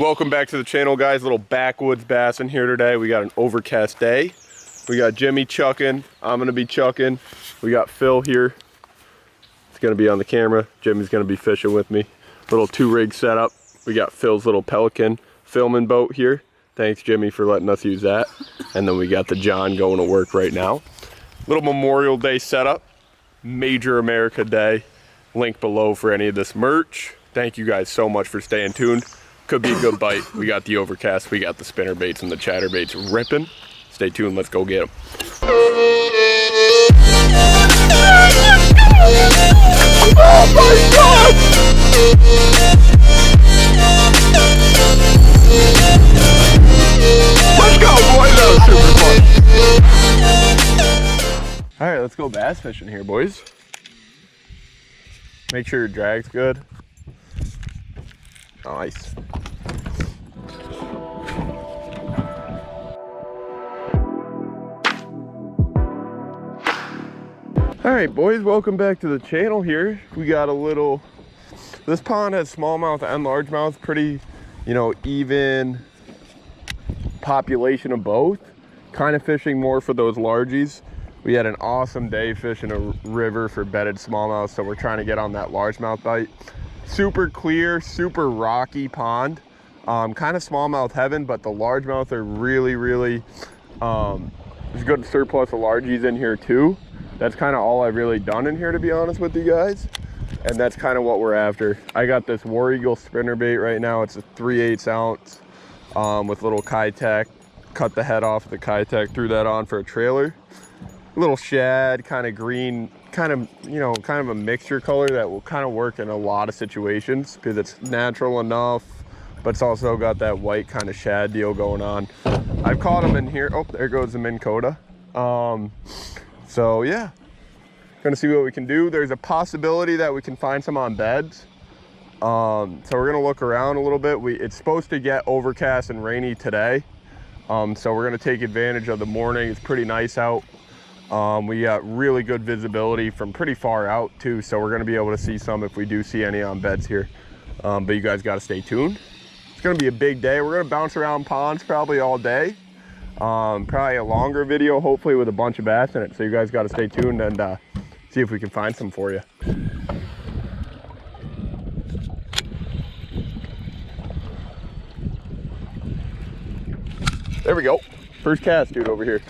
Welcome back to the channel, guys. Little backwoods bass in here today. We got an overcast day. We got Jimmy chucking. I'm gonna be chucking. We got Phil here. It's gonna be on the camera. Jimmy's gonna be fishing with me. Little 2-rig setup. We got Phil's little Pelican filming boat here. Thanks, Jimmy, for letting us use that. And then we got the John going to work right now. Little Memorial Day setup. Major America Day. Link below for any of this merch. Thank you guys so much for staying tuned. Could be a good bite. We got the overcast, we got the spinner baits and the chatter baits ripping. Stay tuned, let's go get them. Oh my God! Let's go, boys! That was super fun. All right, let's go bass fishing here, boys. Make sure your drag's good. Nice. All right, boys, welcome back to the channel here. We got a little, this pond has smallmouth and largemouth, pretty, even population of both. Kind of fishing more for those largies. We had an awesome day fishing a river for bedded smallmouth, so we're trying to get on that largemouth bite. Super clear, super rocky pond. Kind of smallmouth heaven, but the largemouth are really, there's a good surplus of largies in here too. That's kind of all I've really done in here, to be honest with you guys. And that's kind of what we're after. I got this War Eagle spinnerbait right now. It's a 3/8 ounce with little Kitech. Cut the head off of the Kitech, threw that on for a trailer. Little shad, kind of green, kind of a mixture color that will kind of work in a lot of situations because it's natural enough, but it's also got that white kind of shad deal going on. I've caught them in here. Oh, there goes the Minn Kota. So yeah, gonna see what we can do. There's a possibility that we can find some on beds. So we're gonna look around a little bit. It's supposed to get overcast and rainy today. So we're gonna take advantage of the morning. It's pretty nice out. We got really good visibility from pretty far out too. So we're gonna be able to see some if we do see any on beds here. But you guys gotta stay tuned. It's gonna be a big day. We're gonna bounce around ponds probably all day. Probably a longer video, hopefully with a bunch of bass in it. So you guys got to stay tuned and see if we can find some for you. There we go. First cast, dude, over here.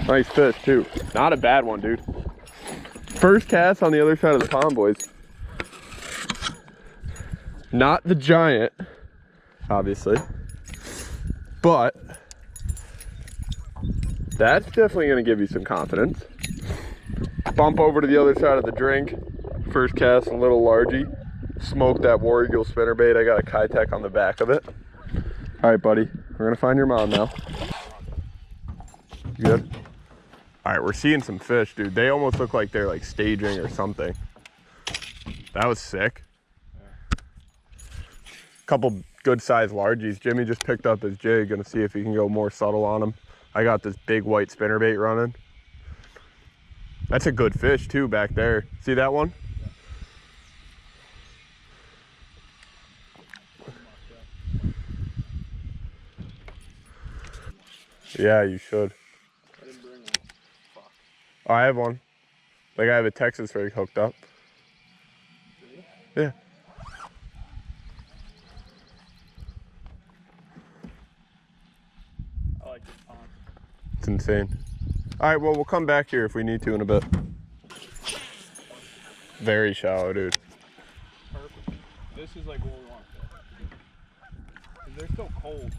Nice fish too. Not a bad one, dude. First cast on the other side of the pond, boys. Not the giant, obviously. But that's definitely going to give you some confidence. Bump over to the other side of the drink. First cast, a little largy. Smoke that War Eagle spinnerbait. I got a Kitech on the back of it. All right, buddy. We're going to find your mom now. You good? All right, we're seeing some fish, dude. They almost look like they're like staging or something. That was sick. Couple good sized largies. Jimmy just picked up his jig. Gonna see if he can go more subtle on him. I got this big white spinnerbait running. That's a good fish too back there. See that one? Yeah, you should. I didn't bring one. Fuck. Oh, I have one. Like I have a Texas rig hooked up. Yeah. It's insane. All right, well, we'll come back here if we need to in a bit. Very shallow, dude. Perfect. This is like what we want. Because they're still cold,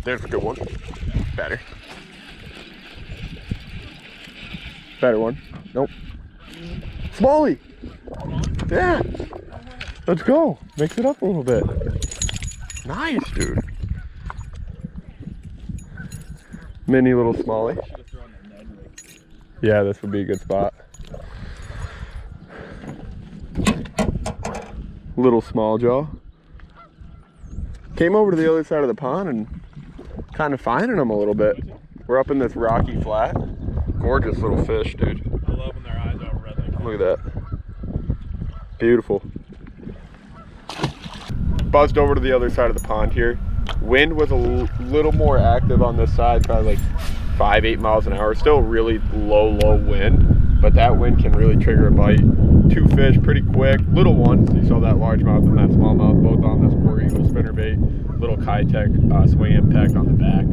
There's a good one. Better. Better one. Nope. Smallie! Yeah! Let's go. Mix it up a little bit. Nice, dude. Mini little smallie. Yeah, this would be a good spot. Little small jaw. Came over to the other side of the pond and kind of finding them a little bit. We're up in this rocky flat. Gorgeous little fish, dude. I love when their eyes are red. Look at that. Beautiful. buzzed over to the other side of the pond here. Wind was a little more active on this side, probably like 5-8 miles an hour. Still really low wind, but that wind can really trigger a bite. 2 fish pretty quick, little ones. You saw that largemouth and that smallmouth both on this War Eagle spinnerbait. Little Kitech swing impact on the back.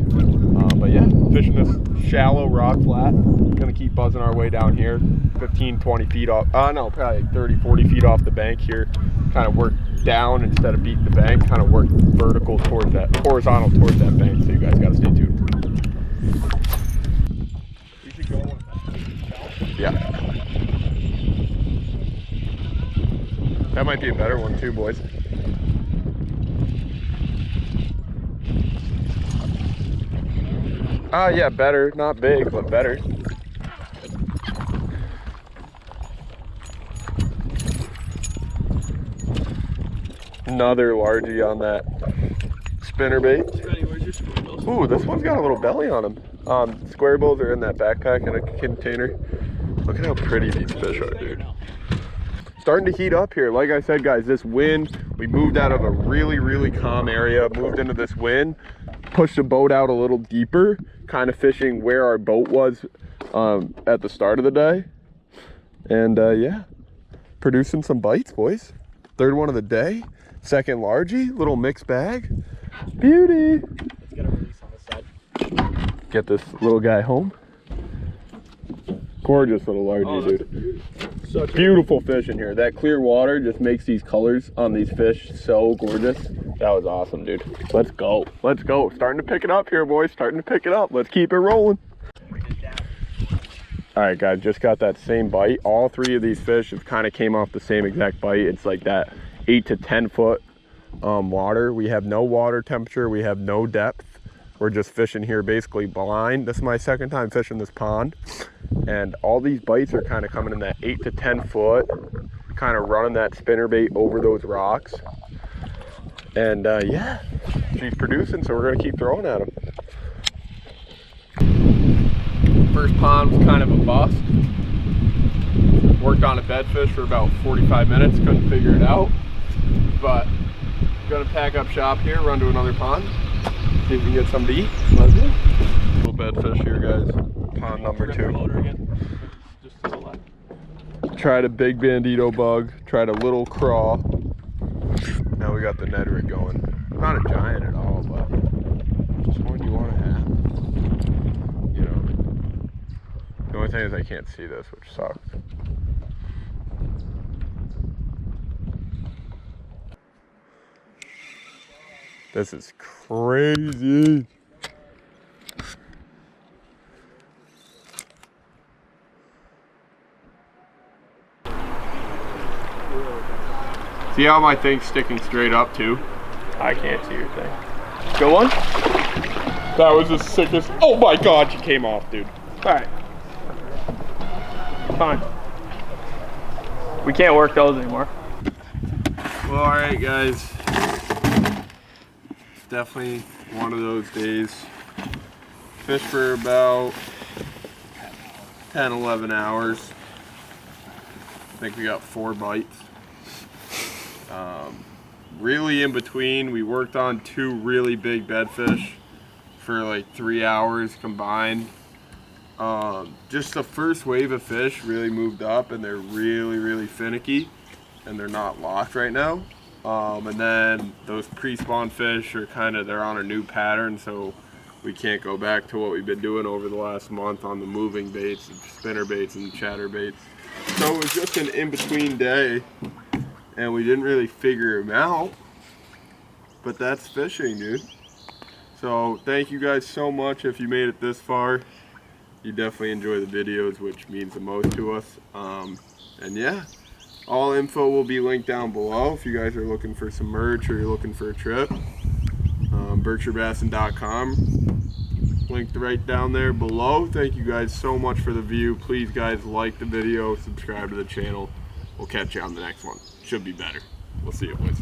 But yeah, fishing this shallow rock flat. Gonna keep buzzing our way down here, 15-20 feet off, no, probably like 30-40 feet off the bank here. Kind of work down instead of beating the bank, kind of work vertical towards that, horizontal towards that bank. So you guys gotta stay tuned. We should go with that. Yeah. That might be a better one too, boys. Yeah, better. Not big, but better. Another largie on that spinnerbait. Where's your square bills? Ooh, this one's got a little belly on him. Square bills are in that backpack in a container. Look at how pretty these fish are, dude. Starting to heat up here. Like I said, guys, this wind, we moved out of a really calm area, moved into this wind, pushed the boat out a little deeper, kind of fishing where our boat was at the start of the day. And yeah, producing some bites, boys. Third one of the day, second largie, little mixed bag. Beauty. Let's get a release on this side. Get this little guy home. Gorgeous little largie, dude. Such Beautiful fish in here. That clear water just makes these colors on these fish so gorgeous. That was awesome, dude. Let's go. Let's go. Starting to pick it up here, boys. Starting to pick it up. Let's keep it rolling. All right, guys, just got that same bite. All 3 of these fish have kind of came off the same exact bite. It's like that 8 to 10 foot water. We have no water temperature. We have no depth. We're just fishing here basically blind. This is my second time fishing this pond. And all these bites are kind of coming in that 8 to 10 foot, kind of running that spinnerbait over those rocks. And yeah, she's producing, so we're gonna keep throwing at them. First pond was kind of a bust. Worked on a bedfish for about 45 minutes, couldn't figure it out. But gonna pack up shop here, run to another pond, see if we can get some to eat. Let's go. Little bedfish here, guys. Pond number 2. Just to the left. Tried a big bandito bug, tried a little craw. Now we got the Ned rig going. Not a giant at all, but just one you want to have. You know. The only thing is I can't see this, which sucks. This is crazy. See how my thing's sticking straight up too? I can't see your thing. Good one? That was the sickest. Oh my God, you came off, dude. All right. Fine. We can't work those anymore. Well, all right, guys. Definitely one of those days. Fish for about 10, 11 hours. I think we got 4 bites. Really in between, we worked on 2 really big bedfish for like 3 hours combined. Just the first wave of fish really moved up, and they're really finicky, and they're not locked right now. And then those pre-spawn fish are they're on a new pattern, so we can't go back to what we've been doing over the last month on the moving baits, spinner baits and chatter baits. So it was just an in-between day, and we didn't really figure them out, but that's fishing, dude. So thank you guys so much if you made it this far. You definitely enjoy the videos, which means the most to us. And yeah, all info will be linked down below if you guys are looking for some merch or you're looking for a trip. BerkshireBassin.com, linked right down there below. Thank you guys so much for the view. Please guys, like the video, subscribe to the channel. We'll catch you on the next one. Should be better. We'll see you, boys.